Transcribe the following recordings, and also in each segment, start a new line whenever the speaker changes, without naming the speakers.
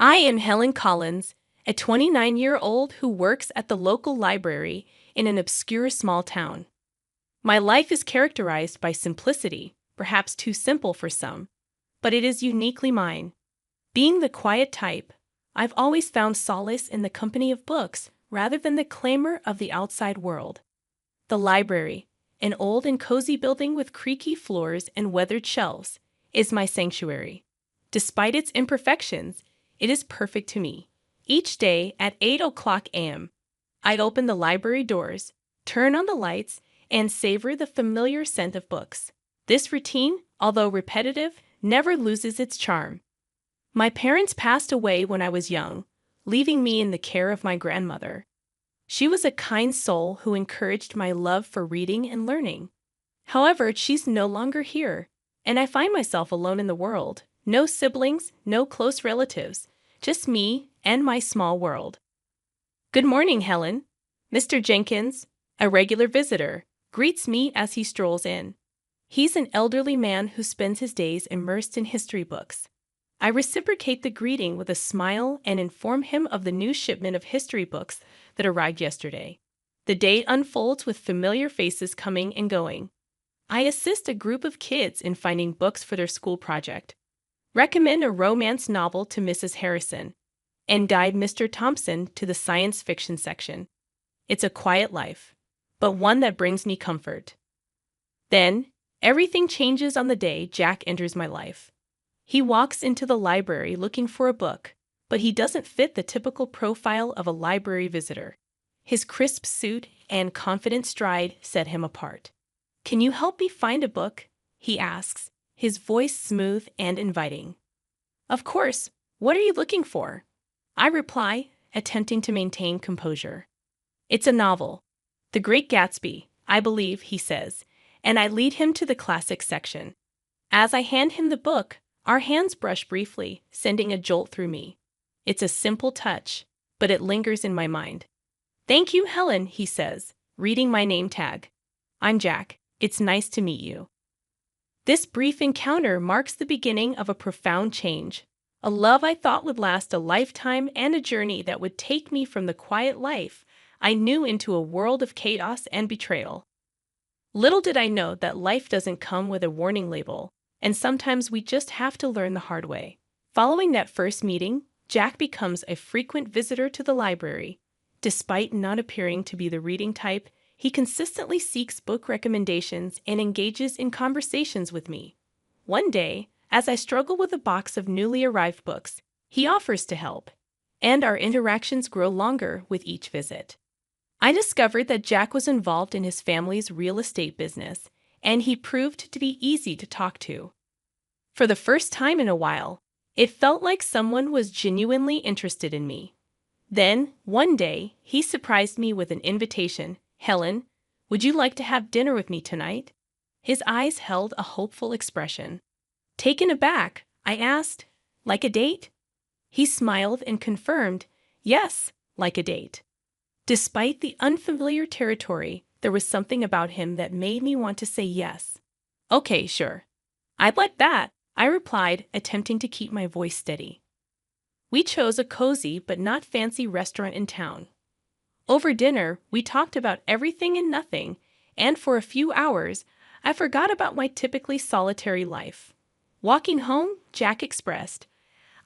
I am Helen Collins, a 29-year-old who works at the local library in an obscure small town. My life is characterized by simplicity, perhaps too simple for some, but it is uniquely mine. Being the quiet type, I've always found solace in the company of books rather than the clamor of the outside world. The library, an old and cozy building with creaky floors and weathered shelves, is my sanctuary. Despite its imperfections, it is perfect to me. Each day at 8 a.m., I open the library doors, turn on the lights, and savor the familiar scent of books. This routine, although repetitive, never loses its charm. My parents passed away when I was young, leaving me in the care of my grandmother. She was a kind soul who encouraged my love for reading and learning. However, she's no longer here, and I find myself alone in the world. No siblings, no close relatives, just me and my small world. "Good morning, Helen." Mr. Jenkins, a regular visitor, greets me as he strolls in. He's an elderly man who spends his days immersed in history books. I reciprocate the greeting with a smile and inform him of the new shipment of history books that arrived yesterday. The day unfolds with familiar faces coming and going. I assist a group of kids in finding books for their school project, recommend a romance novel to Mrs. Harrison, and guide Mr. Thompson to the science fiction section. It's a quiet life, but one that brings me comfort. Then, everything changes on the day Jack enters my life. He walks into the library looking for a book, but he doesn't fit the typical profile of a library visitor. His crisp suit and confident stride set him apart. "Can you help me find a book?" he asks, his voice smooth and inviting. "Of course. What are you looking for?" I reply, attempting to maintain composure. "It's a novel. The Great Gatsby, I believe," he says, and I lead him to the classics section. As I hand him the book, our hands brush briefly, sending a jolt through me. It's a simple touch, but it lingers in my mind. "Thank you, Helen," he says, reading my name tag. "I'm Jack. It's nice to meet you." This brief encounter marks the beginning of a profound change, a love I thought would last a lifetime and a journey that would take me from the quiet life I knew into a world of chaos and betrayal. Little did I know that life doesn't come with a warning label, and sometimes we just have to learn the hard way. Following that first meeting, Jack becomes a frequent visitor to the library. Despite not appearing to be the reading type, he consistently seeks book recommendations and engages in conversations with me. One day, as I struggle with a box of newly arrived books, he offers to help, and our interactions grow longer with each visit. I discovered that Jack was involved in his family's real estate business, and he proved to be easy to talk to. For the first time in a while, it felt like someone was genuinely interested in me. Then, one day, he surprised me with an invitation. "Helen, would you like to have dinner with me tonight?" His eyes held a hopeful expression. Taken aback, I asked, "Like a date?" He smiled and confirmed, "Yes, like a date." Despite the unfamiliar territory, there was something about him that made me want to say yes. "Okay, sure. I'd like that," I replied, attempting to keep my voice steady. We chose a cozy but not fancy restaurant in town. Over dinner, we talked about everything and nothing, and for a few hours, I forgot about my typically solitary life. Walking home, Jack expressed,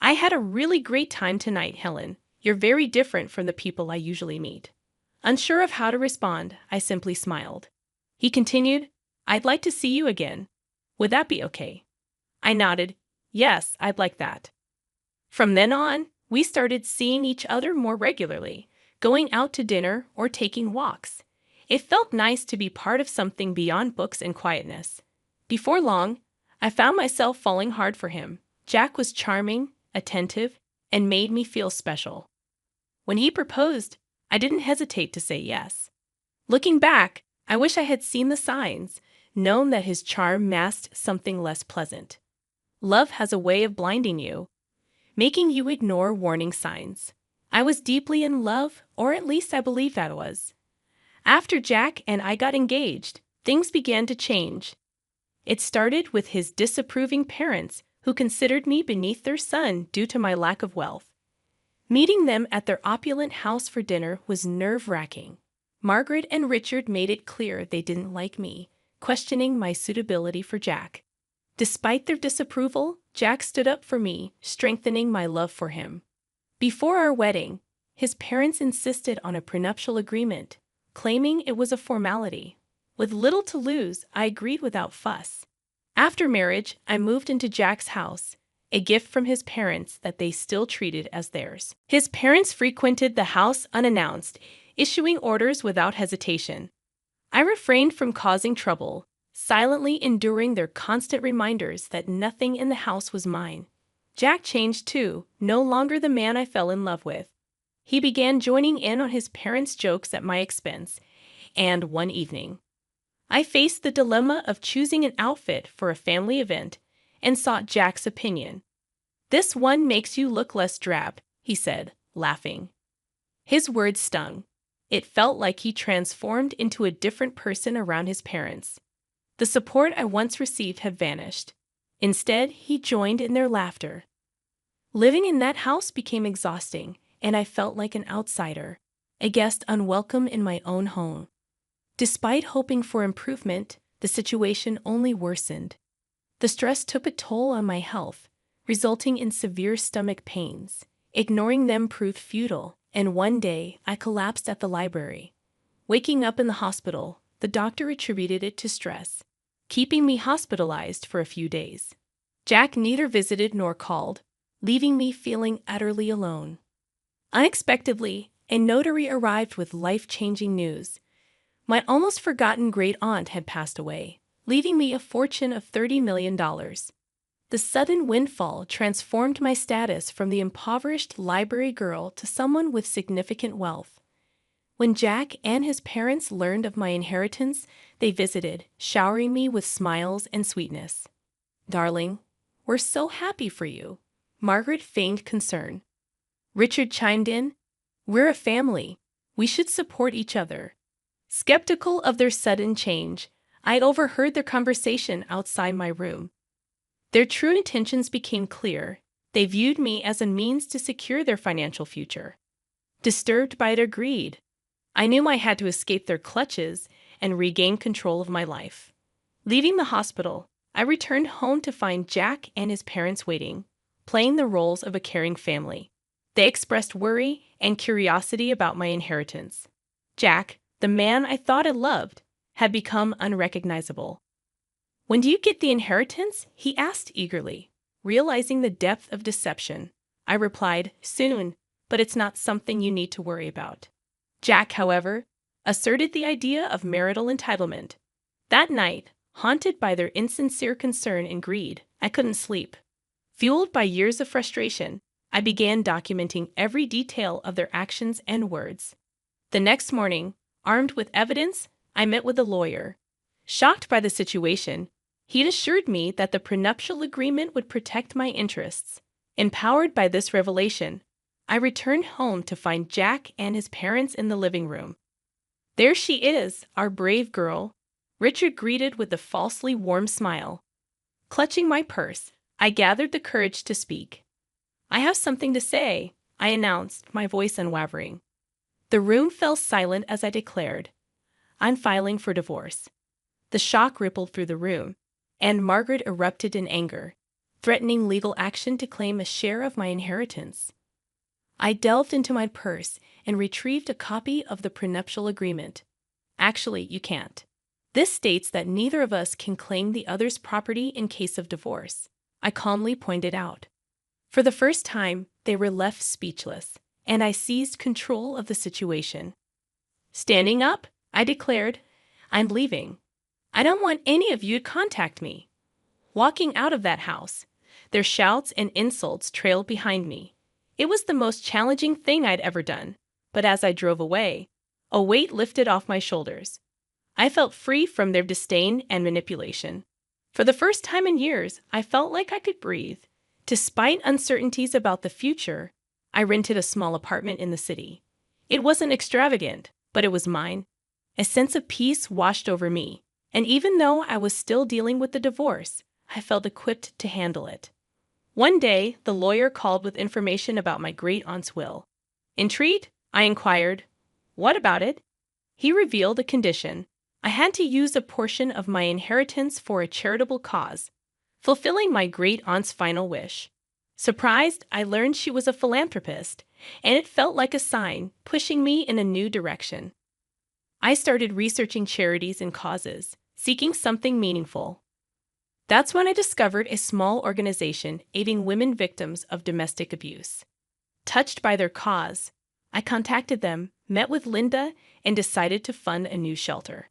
"I had a really great time tonight, Helen. You're very different from the people I usually meet." Unsure of how to respond, I simply smiled. He continued, "I'd like to see you again. Would that be okay?" I nodded, "Yes, I'd like that." From then on, we started seeing each other more regularly, going out to dinner or taking walks. It felt nice to be part of something beyond books and quietness. Before long, I found myself falling hard for him. Jack was charming, attentive, and made me feel special. When he proposed, I didn't hesitate to say yes. Looking back, I wish I had seen the signs, known that his charm masked something less pleasant. Love has a way of blinding you, making you ignore warning signs. I was deeply in love, or at least I believed I was. After Jack and I got engaged, things began to change. It started with his disapproving parents, who considered me beneath their son due to my lack of wealth. Meeting them at their opulent house for dinner was nerve-wracking. Margaret and Richard made it clear they didn't like me, questioning my suitability for Jack. Despite their disapproval, Jack stood up for me, strengthening my love for him. Before our wedding, his parents insisted on a prenuptial agreement, claiming it was a formality. With little to lose, I agreed without fuss. After marriage, I moved into Jack's house, a gift from his parents that they still treated as theirs. His parents frequented the house unannounced, issuing orders without hesitation. I refrained from causing trouble, silently enduring their constant reminders that nothing in the house was mine. Jack changed too, no longer the man I fell in love with. He began joining in on his parents' jokes at my expense, and one evening, I faced the dilemma of choosing an outfit for a family event and sought Jack's opinion. "This one makes you look less drab," he said, laughing. His words stung. It felt like he transformed into a different person around his parents. The support I once received had vanished. Instead, he joined in their laughter. Living in that house became exhausting, and I felt like an outsider, a guest unwelcome in my own home. Despite hoping for improvement, the situation only worsened. The stress took a toll on my health, resulting in severe stomach pains. Ignoring them proved futile, and one day I collapsed at the library. Waking up in the hospital, the doctor attributed it to stress, keeping me hospitalized for a few days. Jack neither visited nor called, leaving me feeling utterly alone. Unexpectedly, a notary arrived with life-changing news. My almost forgotten great-aunt had passed away, leaving me a fortune of $30 million. The sudden windfall transformed my status from the impoverished library girl to someone with significant wealth. When Jack and his parents learned of my inheritance, they visited, showering me with smiles and sweetness. "Darling, we're so happy for you," Margaret feigned concern. Richard chimed in, "We're a family. We should support each other." Skeptical of their sudden change, I overheard their conversation outside my room. Their true intentions became clear. They viewed me as a means to secure their financial future. Disturbed by their greed, I knew I had to escape their clutches and regain control of my life. Leaving the hospital, I returned home to find Jack and his parents waiting, playing the roles of a caring family. They expressed worry and curiosity about my inheritance. Jack, the man I thought I loved, had become unrecognizable. "When do you get the inheritance?" he asked eagerly. Realizing the depth of deception, I replied, "Soon, but it's not something you need to worry about." Jack, however, asserted the idea of marital entitlement. That night, haunted by their insincere concern and greed, I couldn't sleep. Fueled by years of frustration, I began documenting every detail of their actions and words. The next morning, armed with evidence, I met with a lawyer. Shocked by the situation, he'd assured me that the prenuptial agreement would protect my interests. Empowered by this revelation, I returned home to find Jack and his parents in the living room. "There she is, our brave girl," Richard greeted with a falsely warm smile. Clutching my purse, I gathered the courage to speak. "I have something to say," I announced, my voice unwavering. The room fell silent as I declared, "I'm filing for divorce." The shock rippled through the room, and Margaret erupted in anger, threatening legal action to claim a share of my inheritance. I delved into my purse and retrieved a copy of the prenuptial agreement. "Actually, you can't. This states that neither of us can claim the other's property in case of divorce," I calmly pointed out. For the first time, they were left speechless, and I seized control of the situation. Standing up, I declared, "I'm leaving. I don't want any of you to contact me." Walking out of that house, their shouts and insults trailed behind me. It was the most challenging thing I'd ever done, but as I drove away, a weight lifted off my shoulders. I felt free from their disdain and manipulation. For the first time in years, I felt like I could breathe. Despite uncertainties about the future, I rented a small apartment in the city. It wasn't extravagant, but it was mine. A sense of peace washed over me, and even though I was still dealing with the divorce, I felt equipped to handle it. One day, the lawyer called with information about my great-aunt's will. Intrigued, I inquired, "What about it?" He revealed a condition. I had to use a portion of my inheritance for a charitable cause, fulfilling my great-aunt's final wish. Surprised, I learned she was a philanthropist, and it felt like a sign pushing me in a new direction. I started researching charities and causes, seeking something meaningful. That's when I discovered a small organization aiding women victims of domestic abuse. Touched by their cause, I contacted them, met with Linda, and decided to fund a new shelter.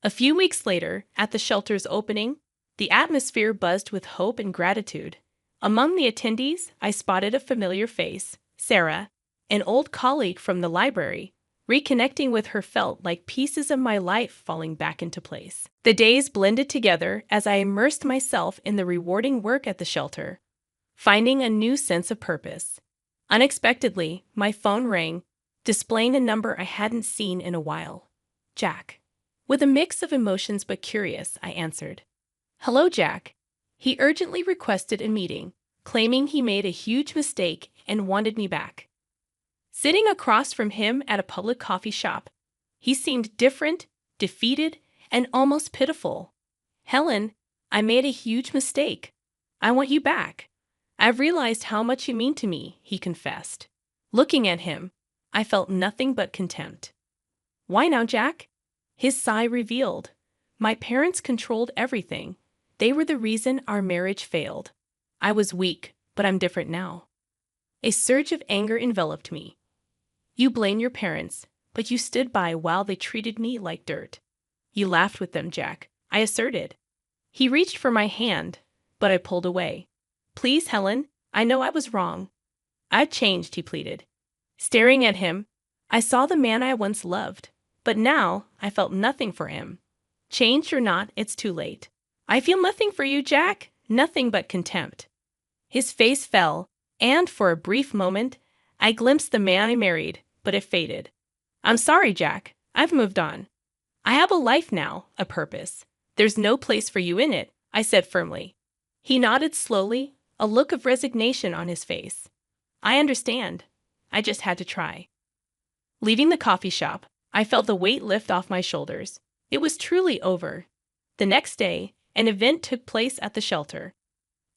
A few weeks later, at the shelter's opening, the atmosphere buzzed with hope and gratitude. Among the attendees, I spotted a familiar face, Sarah, an old colleague from the library. Reconnecting with her felt like pieces of my life falling back into place. The days blended together as I immersed myself in the rewarding work at the shelter, finding a new sense of purpose. Unexpectedly, my phone rang, displaying a number I hadn't seen in a while. Jack. With a mix of emotions but curious, I answered. "Hello, Jack." He urgently requested a meeting, claiming he made a huge mistake and wanted me back. Sitting across from him at a public coffee shop, he seemed different, defeated, and almost pitiful. "Helen, I made a huge mistake. I want you back. I've realized how much you mean to me," he confessed. Looking at him, I felt nothing but contempt. "Why now, Jack?" His sigh revealed. My parents controlled everything. They were the reason our marriage failed. I was weak, but I'm different now. A surge of anger enveloped me. "You blame your parents, but you stood by while they treated me like dirt. You laughed with them, Jack," I asserted. He reached for my hand, but I pulled away. "Please, Helen, I know I was wrong." "I've changed," he pleaded. Staring at him, I saw the man I once loved, but now I felt nothing for him. Changed or not, it's too late. "I feel nothing for you, Jack, nothing but contempt." His face fell, and for a brief moment, I glimpsed the man I married, but it faded. "I'm sorry, Jack. I've moved on. I have a life now, a purpose. There's no place for you in it," I said firmly. He nodded slowly, a look of resignation on his face. "I understand. I just had to try." Leaving the coffee shop, I felt the weight lift off my shoulders. It was truly over. The next day, an event took place at the shelter.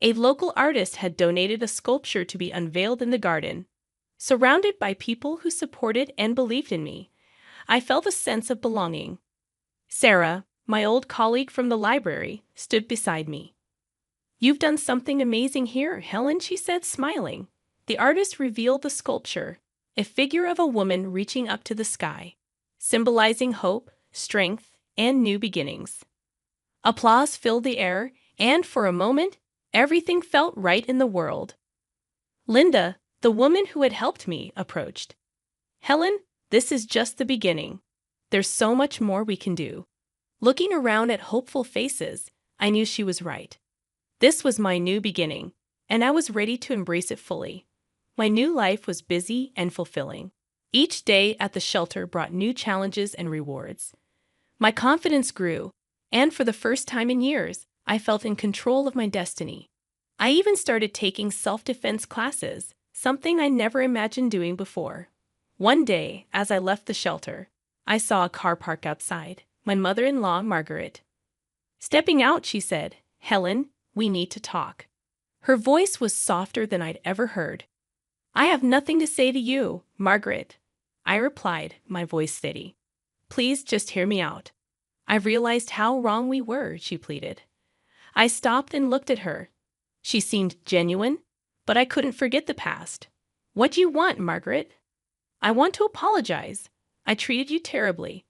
A local artist had donated a sculpture to be unveiled in the garden. Surrounded by people who supported and believed in me, I felt a sense of belonging. Sarah, my old colleague from the library, stood beside me. "You've done something amazing here, Helen," she said, smiling. The artist revealed the sculpture, a figure of a woman reaching up to the sky, symbolizing hope, strength, and new beginnings. Applause filled the air, and for a moment, everything felt right in the world. Linda, the woman who had helped me, approached. "Helen, this is just the beginning. There's so much more we can do." Looking around at hopeful faces, I knew she was right. This was my new beginning, and I was ready to embrace it fully. My new life was busy and fulfilling. Each day at the shelter brought new challenges and rewards. My confidence grew, and for the first time in years, I felt in control of my destiny. I even started taking self-defense classes, something I never imagined doing before. One day, as I left the shelter, I saw a car parked outside. My mother-in-law, Margaret. Stepping out, she said, "Helen, we need to talk." Her voice was softer than I'd ever heard. "I have nothing to say to you, Margaret," I replied, my voice steady. "Please just hear me out. I've realized how wrong we were," she pleaded. I stopped and looked at her. She seemed genuine, but I couldn't forget the past. "What do you want, Margaret?" "I want to apologize. I treated you terribly.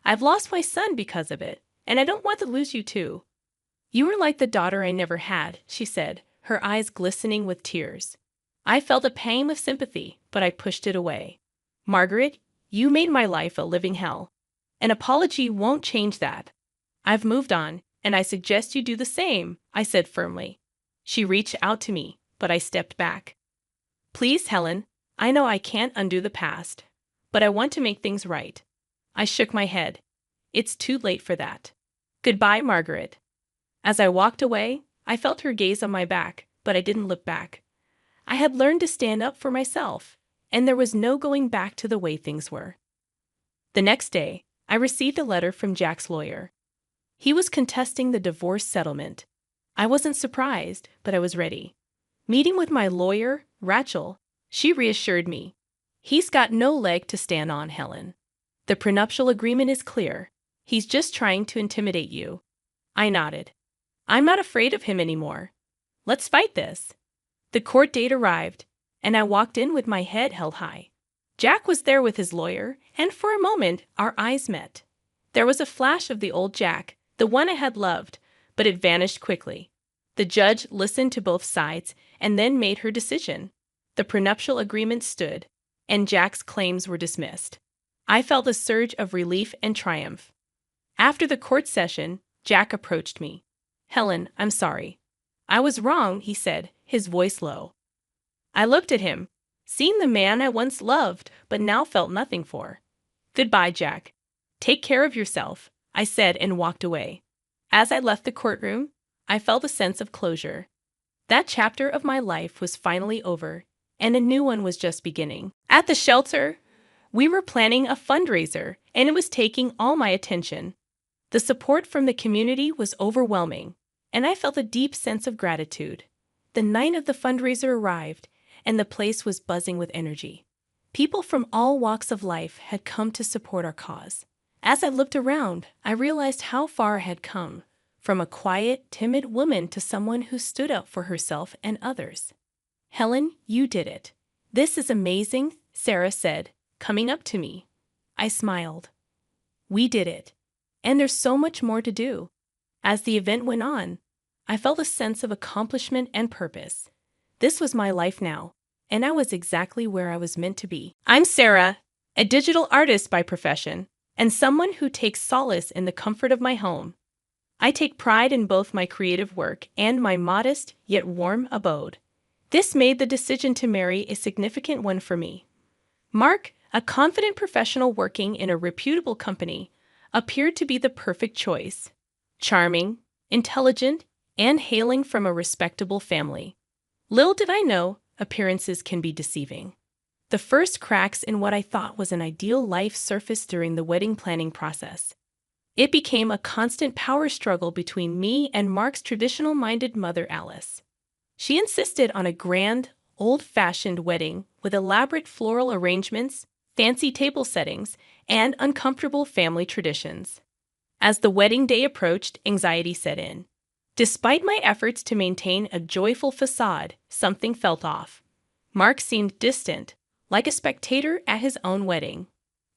I've lost my son because of it, and I don't want to lose you too." "You were like the daughter I never had," she said, her eyes glistening with tears. I felt a pang of sympathy, but I pushed it away. "Margaret, you made my life a living hell. An apology won't change that. I've moved on, and I suggest you do the same," I said firmly. She reached out to me, but I stepped back. "Please, Helen, I know I can't undo the past, but I want to make things right." I shook my head. "It's too late for that. Goodbye, Margaret." As I walked away, I felt her gaze on my back, but I didn't look back. I had learned to stand up for myself, and there was no going back to the way things were. The next day, I received a letter from Jack's lawyer. He was contesting the divorce settlement. I wasn't surprised, but I was ready. Meeting with my lawyer, Rachel, she reassured me. He's got no leg to stand on, Helen. The prenuptial agreement is clear. He's just trying to intimidate you. I nodded. I'm not afraid of him anymore. Let's fight this. The court date arrived, and I walked in with my head held high. Jack was there with his lawyer, and for a moment our eyes met. There was a flash of the old Jack, the one I had loved, but it vanished quickly. The judge listened to both sides and then made her decision. The prenuptial agreement stood, and Jack's claims were dismissed. I felt a surge of relief and triumph. After the court session, Jack approached me. Helen, I'm sorry. I was wrong, he said, his voice low. I looked at him, seeing the man I once loved but now felt nothing for. Goodbye, Jack. Take care of yourself, I said and walked away. As I left the courtroom, I felt a sense of closure. That chapter of my life was finally over, and a new one was just beginning. At the shelter, we were planning a fundraiser, and it was taking all my attention. The support from the community was overwhelming, and I felt a deep sense of gratitude. The night of the fundraiser arrived, and the place was buzzing with energy. People from all walks of life had come to support our cause. As I looked around, I realized how far I had come, from a quiet, timid woman to someone who stood up for herself and others. Helen, you did it. This is amazing, Sarah said, coming up to me. I smiled. We did it. And there's so much more to do. As the event went on, I felt a sense of accomplishment and purpose. This was my life now, and I was exactly where I was meant to be. I'm Sarah, a digital artist by profession, and someone who takes solace in the comfort of my home. I take pride in both my creative work and my modest yet warm abode. This made the decision to marry a significant one for me. Mark, a confident professional working in a reputable company, appeared to be the perfect choice. Charming, intelligent, and hailing from a respectable family. Little did I know, appearances can be deceiving. The first cracks in what I thought was an ideal life surfaced during the wedding planning process. It became a constant power struggle between me and Mark's traditional-minded mother, Alice. She insisted on a grand, old-fashioned wedding with elaborate floral arrangements, fancy table settings, and uncomfortable family traditions. As the wedding day approached, anxiety set in. Despite my efforts to maintain a joyful facade, something felt off. Mark seemed distant, like a spectator at his own wedding.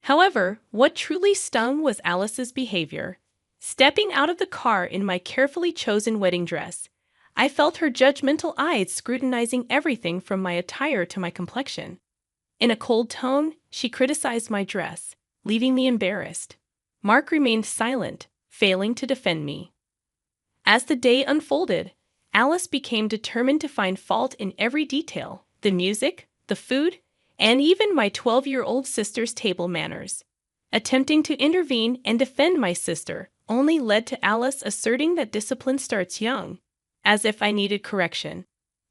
However, what truly stung was Alice's behavior. Stepping out of the car in my carefully chosen wedding dress, I felt her judgmental eyes scrutinizing everything from my attire to my complexion. In a cold tone, she criticized my dress, leaving me embarrassed. Mark remained silent, failing to defend me. As the day unfolded, Alice became determined to find fault in every detail: the music, the food, and even my 12-year-old sister's table manners. Attempting to intervene and defend my sister only led to Alice asserting that discipline starts young, as if I needed correction.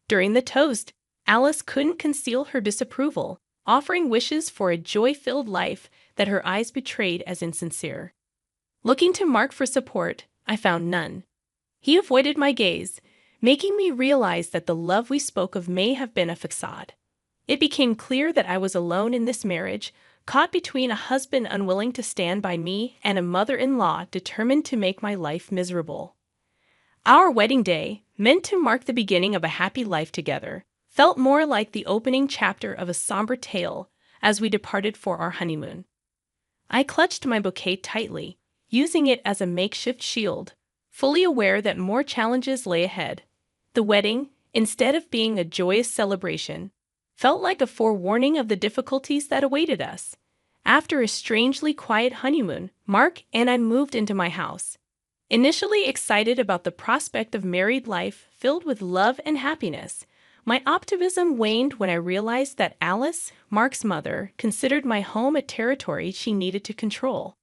During the toast, Alice couldn't conceal her disapproval, offering wishes for a joy-filled life that her eyes betrayed as insincere. Looking to Mark for support, I found none. He avoided my gaze, making me realize that the love we spoke of may have been a facade. It became clear that I was alone in this marriage, caught between a husband unwilling to stand by me and a mother-in-law determined to make my life miserable. Our wedding day, meant to mark the beginning of a happy life together, felt more like the opening chapter of a somber tale as we departed for our honeymoon. I clutched my bouquet tightly, using it as a makeshift shield, fully aware that more challenges lay ahead. The wedding, instead of being a joyous celebration, felt like a forewarning of the difficulties that awaited us. After a strangely quiet honeymoon, Mark and I moved into my house. Initially excited about the prospect of married life filled with love and happiness, my optimism waned when I realized that Alice, Mark's mother, considered my home a territory she needed to control.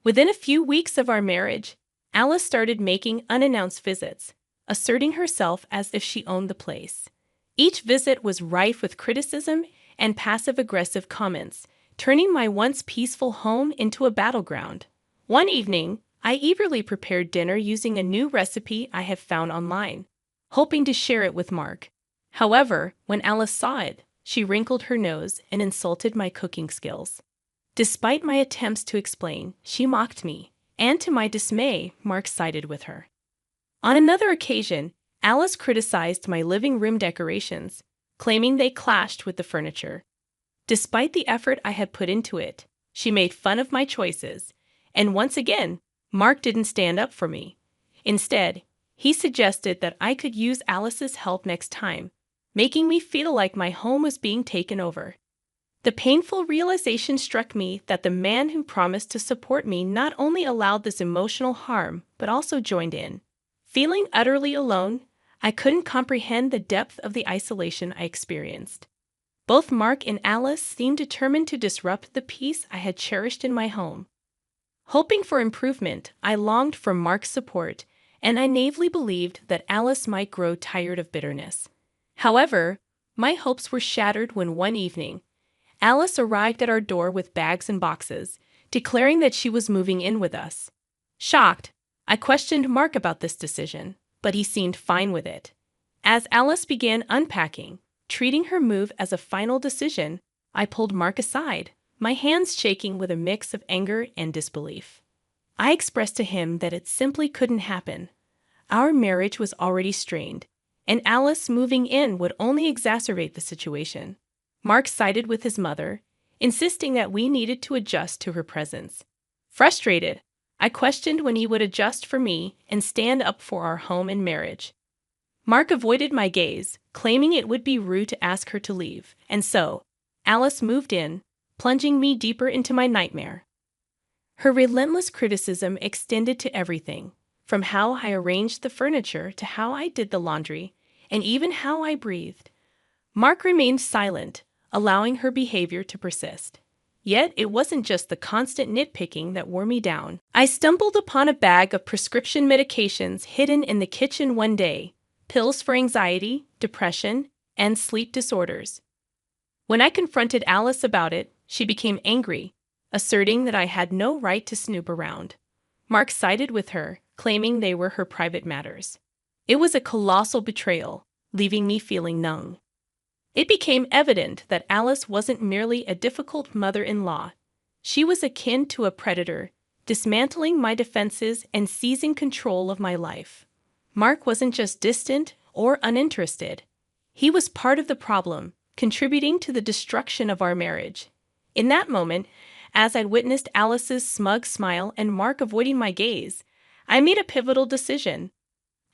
Within a few weeks of our marriage, Alice started making unannounced visits, asserting herself as if she owned the place. Each visit was rife with criticism and passive-aggressive comments, turning my once peaceful home into a battleground. One evening, I eagerly prepared dinner using a new recipe I had found online, hoping to share it with Mark. However, when Alice saw it, she wrinkled her nose and insulted my cooking skills. Despite my attempts to explain, she mocked me, and to my dismay, Mark sided with her. On another occasion, Alice criticized my living room decorations, claiming they clashed with the furniture. Despite the effort I had put into it, she made fun of my choices, and once again, Mark didn't stand up for me. Instead, he suggested that I could use Alice's help next time, making me feel like my home was being taken over. The painful realization struck me that the man who promised to support me not only allowed this emotional harm, but also joined in. Feeling utterly alone, I couldn't comprehend the depth of the isolation I experienced. Both Mark and Alice seemed determined to disrupt the peace I had cherished in my home. Hoping for improvement, I longed for Mark's support, and I naively believed that Alice might grow tired of bitterness. However, my hopes were shattered when one evening, Alice arrived at our door with bags and boxes, declaring that she was moving in with us. Shocked, I questioned Mark about this decision, but he seemed fine with it. As Alice began unpacking, treating her move as a final decision, I pulled Mark aside, my hands shaking with a mix of anger and disbelief. I expressed to him that it simply couldn't happen. Our marriage was already strained, and Alice moving in would only exacerbate the situation. Mark sided with his mother, insisting that we needed to adjust to her presence. Frustrated, I questioned when he would adjust for me and stand up for our home and marriage. Mark avoided my gaze, claiming it would be rude to ask her to leave, and so, Alice moved in, plunging me deeper into my nightmare. Her relentless criticism extended to everything, from how I arranged the furniture to how I did the laundry, and even how I breathed. Mark remained silent, allowing her behavior to persist. Yet it wasn't just the constant nitpicking that wore me down. I stumbled upon a bag of prescription medications hidden in the kitchen one day, pills for anxiety, depression, and sleep disorders. When I confronted Alice about it, she became angry, asserting that I had no right to snoop around. Mark sided with her, claiming they were her private matters. It was a colossal betrayal, leaving me feeling numb. It became evident that Alice wasn't merely a difficult mother-in-law. She was akin to a predator, dismantling my defenses and seizing control of my life. Mark wasn't just distant or uninterested. He was part of the problem, contributing to the destruction of our marriage. In that moment, as I'd witnessed Alice's smug smile and Mark avoiding my gaze, I made a pivotal decision.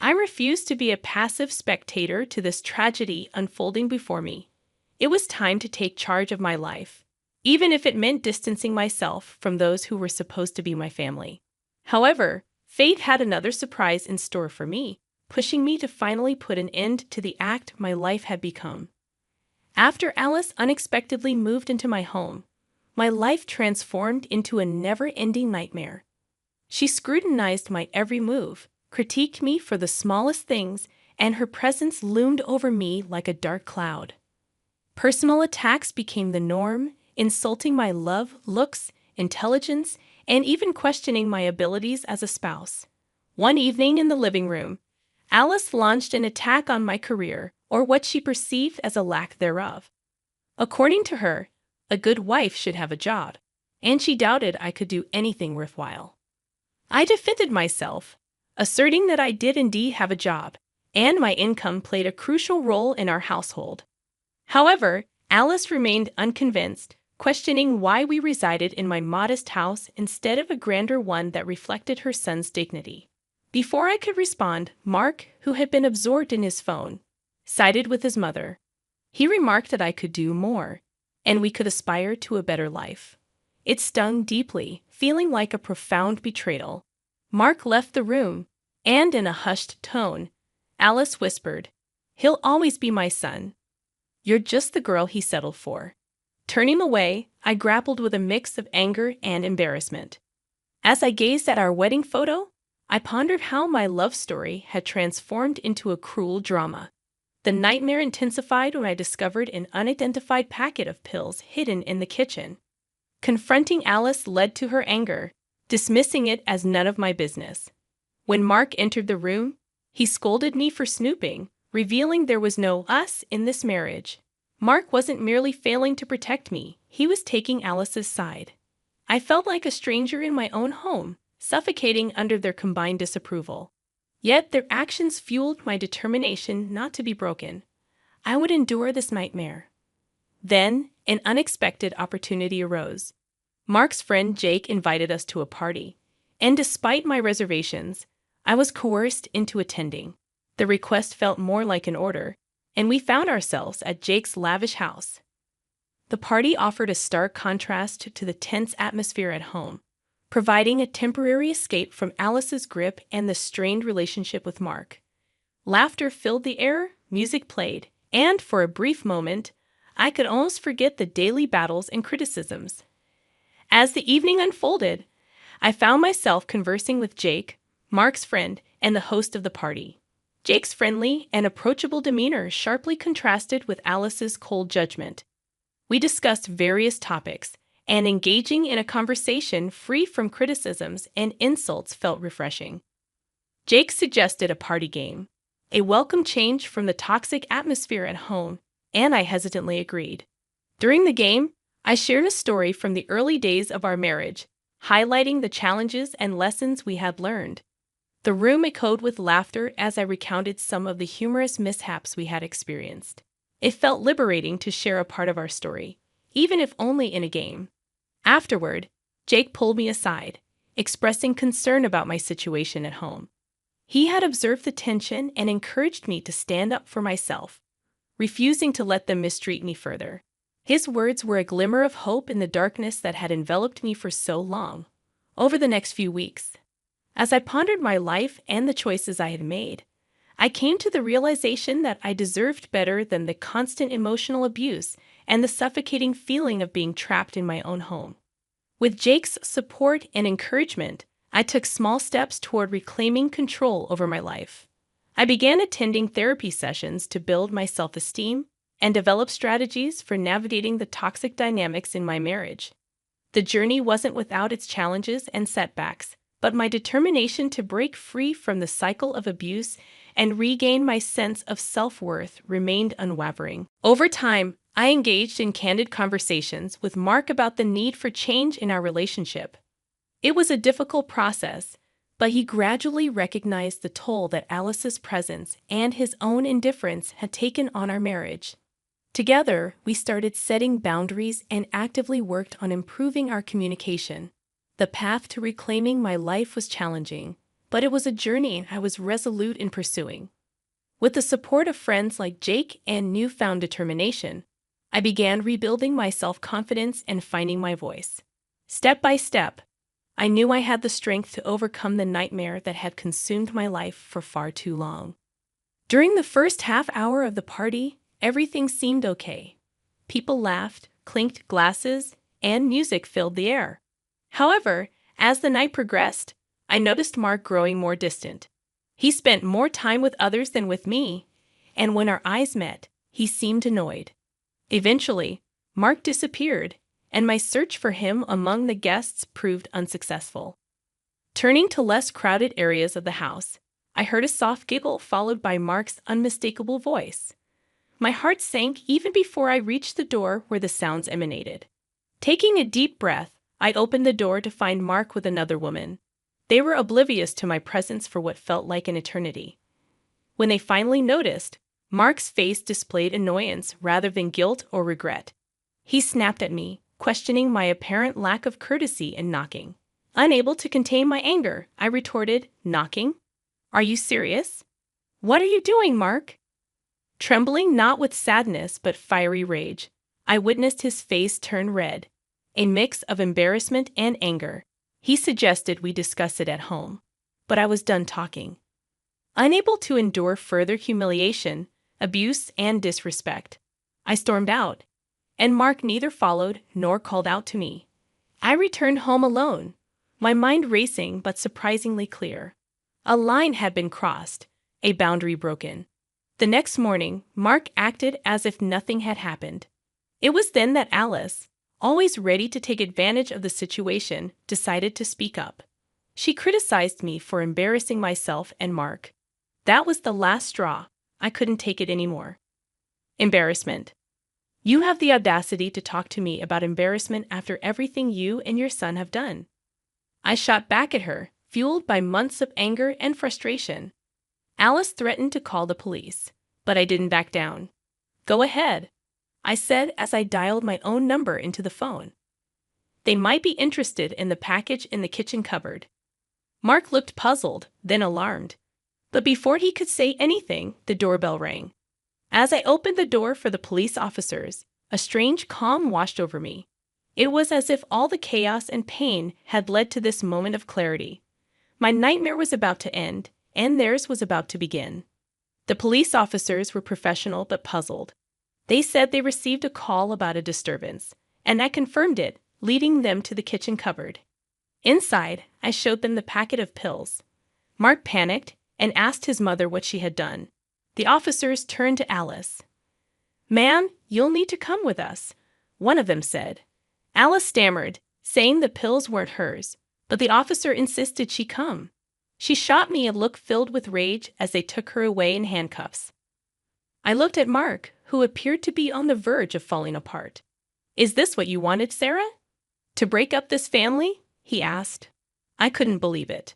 I refused to be a passive spectator to this tragedy unfolding before me. It was time to take charge of my life, even if it meant distancing myself from those who were supposed to be my family. However, fate had another surprise in store for me, pushing me to finally put an end to the act my life had become. After Alice unexpectedly moved into my home, my life transformed into a never-ending nightmare. She scrutinized my every move, critiqued me for the smallest things, and her presence loomed over me like a dark cloud. Personal attacks became the norm, insulting my love, looks, intelligence, and even questioning my abilities as a spouse. One evening in the living room, Alice launched an attack on my career, or what she perceived as a lack thereof. According to her, a good wife should have a job, and she doubted I could do anything worthwhile. I defended myself, asserting that I did indeed have a job, and my income played a crucial role in our household. However, Alice remained unconvinced, questioning why we resided in my modest house instead of a grander one that reflected her son's dignity. Before I could respond, Mark, who had been absorbed in his phone, sided with his mother. He remarked that I could do more, and we could aspire to a better life. It stung deeply, feeling like a profound betrayal. Mark left the room, and in a hushed tone, Alice whispered, "He'll always be my son. You're just the girl he settled for." Turning away, I grappled with a mix of anger and embarrassment. As I gazed at our wedding photo, I pondered how my love story had transformed into a cruel drama. The nightmare intensified when I discovered an unidentified packet of pills hidden in the kitchen. Confronting Alice led to her anger, dismissing it as none of my business. When Mark entered the room, he scolded me for snooping, revealing there was no us in this marriage. Mark wasn't merely failing to protect me, he was taking Alice's side. I felt like a stranger in my own home, suffocating under their combined disapproval. Yet their actions fueled my determination not to be broken. I would endure this nightmare. Then, an unexpected opportunity arose. Mark's friend Jake invited us to a party, and despite my reservations, I was coerced into attending. The request felt more like an order, and we found ourselves at Jake's lavish house. The party offered a stark contrast to the tense atmosphere at home, providing a temporary escape from Alice's grip and the strained relationship with Mark. Laughter filled the air, music played, and for a brief moment, I could almost forget the daily battles and criticisms. As the evening unfolded, I found myself conversing with Jake, Mark's friend, and the host of the party. Jake's friendly and approachable demeanor sharply contrasted with Alice's cold judgment. We discussed various topics, and engaging in a conversation free from criticisms and insults felt refreshing. Jake suggested a party game, a welcome change from the toxic atmosphere at home, and I hesitantly agreed. During the game, I shared a story from the early days of our marriage, highlighting the challenges and lessons we had learned. The room echoed with laughter as I recounted some of the humorous mishaps we had experienced. It felt liberating to share a part of our story, even if only in a game. Afterward, Jake pulled me aside, expressing concern about my situation at home. He had observed the tension and encouraged me to stand up for myself, refusing to let them mistreat me further. His words were a glimmer of hope in the darkness that had enveloped me for so long. Over the next few weeks, as I pondered my life and the choices I had made, I came to the realization that I deserved better than the constant emotional abuse and the suffocating feeling of being trapped in my own home. With Jake's support and encouragement, I took small steps toward reclaiming control over my life. I began attending therapy sessions to build my self-esteem and develop strategies for navigating the toxic dynamics in my marriage. The journey wasn't without its challenges and setbacks, but my determination to break free from the cycle of abuse and regain my sense of self-worth remained unwavering. Over time, I engaged in candid conversations with Mark about the need for change in our relationship. It was a difficult process, but he gradually recognized the toll that Alice's presence and his own indifference had taken on our marriage. Together, we started setting boundaries and actively worked on improving our communication. The path to reclaiming my life was challenging, but it was a journey I was resolute in pursuing. With the support of friends like Jake and newfound determination, I began rebuilding my self-confidence and finding my voice. Step by step, I knew I had the strength to overcome the nightmare that had consumed my life for far too long. During the first half hour of the party, everything seemed okay. People laughed, clinked glasses, and music filled the air. However, as the night progressed, I noticed Mark growing more distant. He spent more time with others than with me, and when our eyes met, he seemed annoyed. Eventually, Mark disappeared, and my search for him among the guests proved unsuccessful. Turning to less crowded areas of the house, I heard a soft giggle followed by Mark's unmistakable voice. My heart sank even before I reached the door where the sounds emanated. Taking a deep breath, I opened the door to find Mark with another woman. They were oblivious to my presence for what felt like an eternity. When they finally noticed, Mark's face displayed annoyance rather than guilt or regret. He snapped at me, questioning my apparent lack of courtesy in knocking. Unable to contain my anger, I retorted, "Knocking? Are you serious? What are you doing, Mark?" Trembling not with sadness but fiery rage, I witnessed his face turn red, a mix of embarrassment and anger. He suggested we discuss it at home, but I was done talking. Unable to endure further humiliation, abuse, and disrespect, I stormed out, and Mark neither followed nor called out to me. I returned home alone, my mind racing but surprisingly clear. A line had been crossed, a boundary broken. The next morning, Mark acted as if nothing had happened. It was then that Alice, always ready to take advantage of the situation, decided to speak up. She criticized me for embarrassing myself and Mark. That was the last straw. I couldn't take it anymore. Embarrassment. You have the audacity to talk to me about embarrassment after everything you and your son have done. I shot back at her, fueled by months of anger and frustration. Alice threatened to call the police, but I didn't back down. Go ahead, I said as I dialed my own number into the phone. They might be interested in the package in the kitchen cupboard. Mark looked puzzled, then alarmed. But before he could say anything, the doorbell rang. As I opened the door for the police officers, a strange calm washed over me. It was as if all the chaos and pain had led to this moment of clarity. My nightmare was about to end, and theirs was about to begin. The police officers were professional but puzzled. They said they received a call about a disturbance, and I confirmed it, leading them to the kitchen cupboard. Inside, I showed them the packet of pills. Mark panicked and asked his mother what she had done. The officers turned to Alice. "Ma'am, you'll need to come with us," one of them said. Alice stammered, saying the pills weren't hers, but the officer insisted she come. She shot me a look filled with rage as they took her away in handcuffs. I looked at Mark, who appeared to be on the verge of falling apart. "Is this what you wanted, Sarah? To break up this family?" he asked. I couldn't believe it.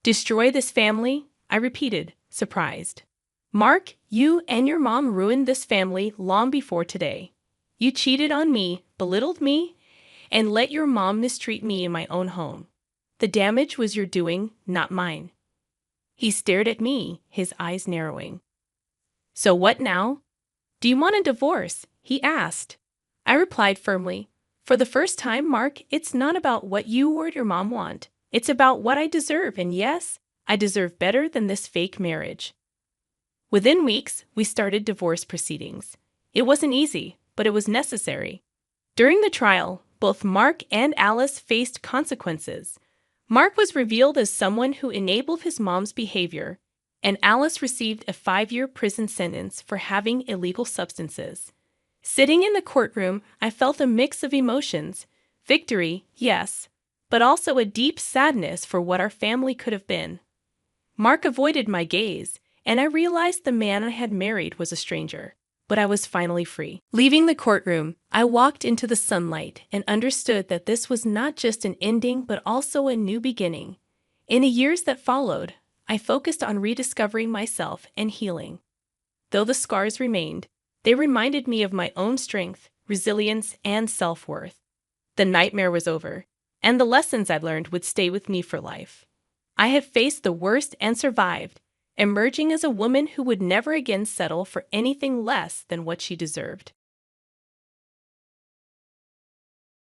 "Destroy this family?" I repeated, surprised. "Mark, you and your mom ruined this family long before today. You cheated on me, belittled me, and let your mom mistreat me in my own home. The damage was your doing, not mine." He stared at me, his eyes narrowing. "So what now? Do you want a divorce?" he asked. I replied firmly, "For the first time, Mark, it's not about what you or your mom want. It's about what I deserve, and yes, I deserve better than this fake marriage." Within weeks, we started divorce proceedings. It wasn't easy, but it was necessary. During the trial, both Mark and Alice faced consequences. Mark was revealed as someone who enabled his mom's behavior, and Alice received a 5-year prison sentence for having illegal substances. Sitting in the courtroom, I felt a mix of emotions. Victory, yes, but also a deep sadness for what our family could have been. Mark avoided my gaze, and I realized the man I had married was a stranger. But I was finally free. Leaving the courtroom, I walked into the sunlight and understood that this was not just an ending but also a new beginning. In the years that followed, I focused on rediscovering myself and healing. Though the scars remained, they reminded me of my own strength, resilience, and self-worth. The nightmare was over, and the lessons I learned would stay with me for life. I had faced the worst and survived, emerging as a woman who would never again settle for anything less than what she deserved.